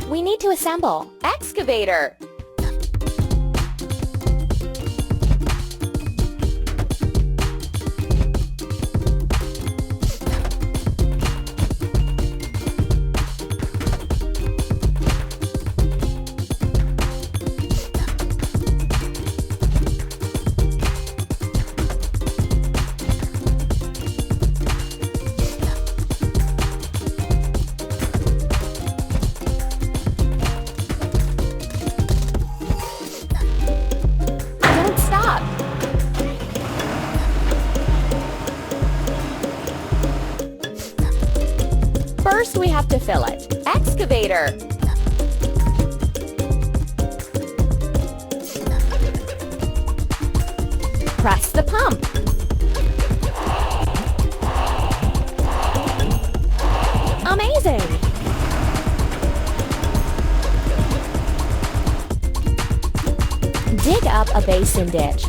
We need to assemble. Excavator. First, we have to fill it. Excavator. Press the pump. Amazing! Dig up a basin ditch.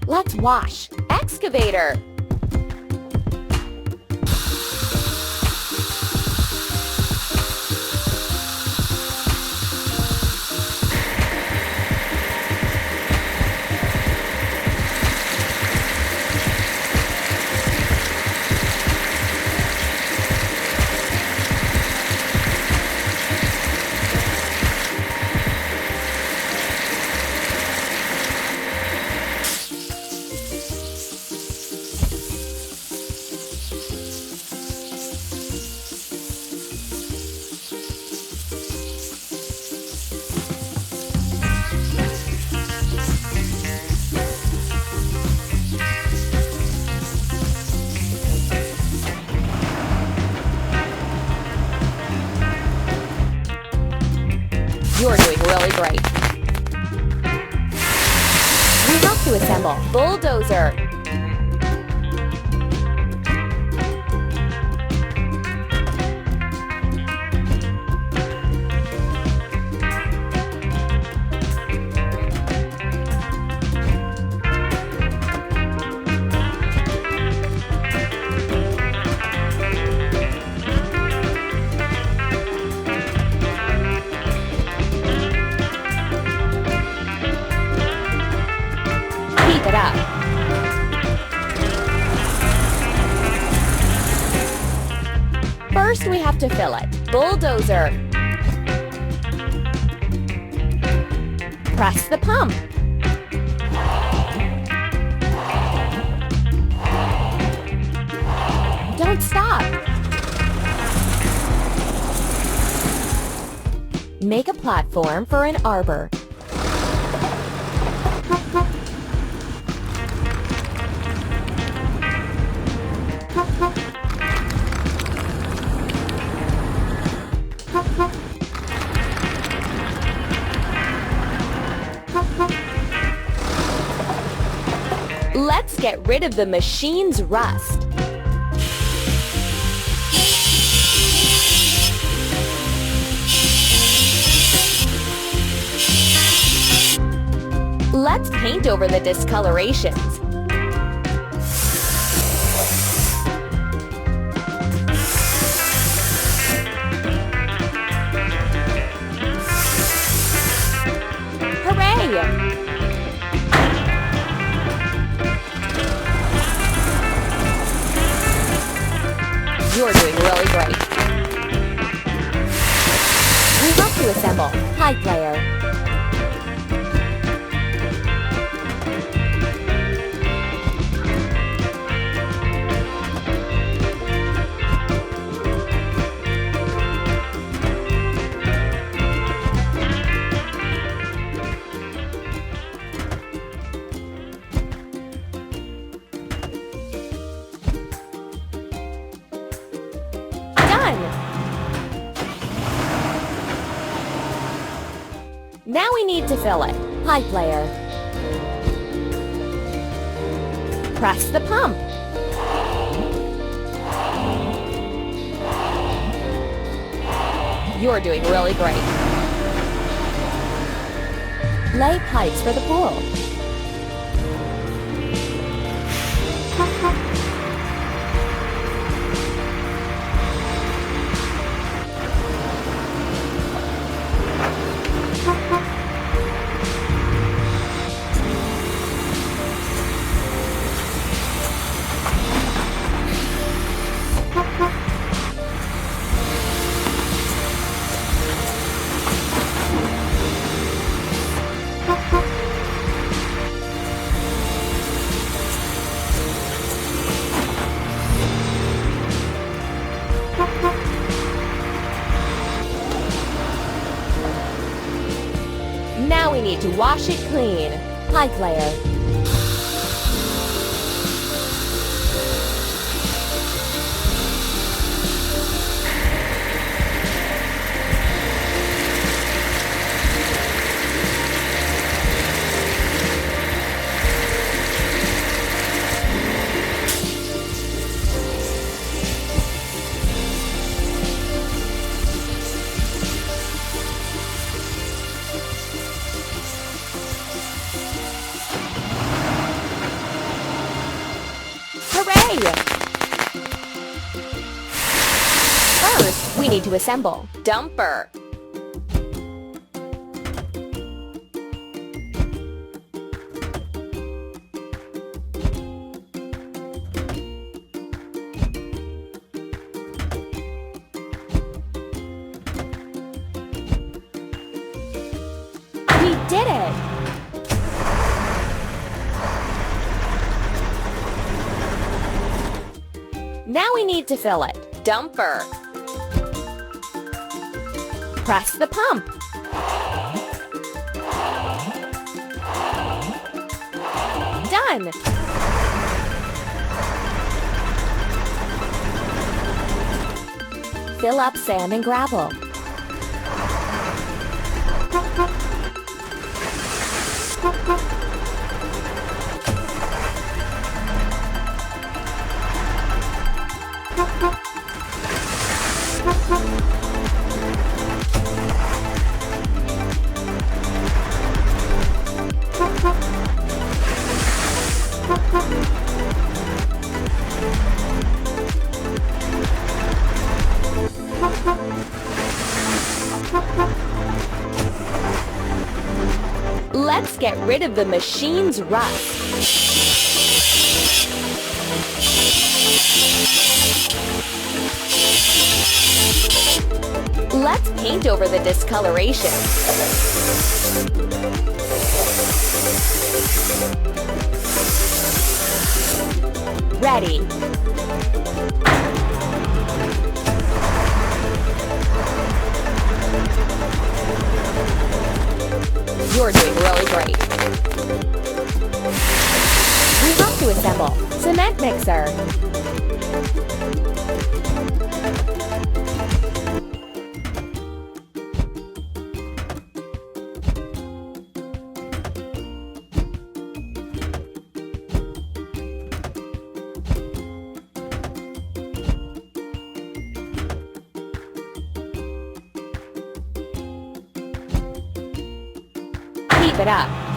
Let's wash. Excavator. You're doing really great. We have to assemble. Bulldozer. Keep it up. First, we have to fill it. Bulldozer. Press the pump. Don't stop. Make a platform for an arbor. Let's get rid of the machine's rust. Let's paint over the discolorations. Hooray! You're doing really great. We have to assemble. Hi, player. Now we need to fill it. Hi, player. Press the pump. You're doing really great. Lay pipes for the pool. Now we need to wash it clean. Pipe layer. Hooray! First, we need to assemble. Dumper. We did it! Now we need to fill it. Dumper. Press the pump. Done. Fill up sand and gravel. Let's get rid of the machine's rust. Let's paint over the discoloration. Ready. You're doing really great. We have to assemble. Cement mixer. Keep it up.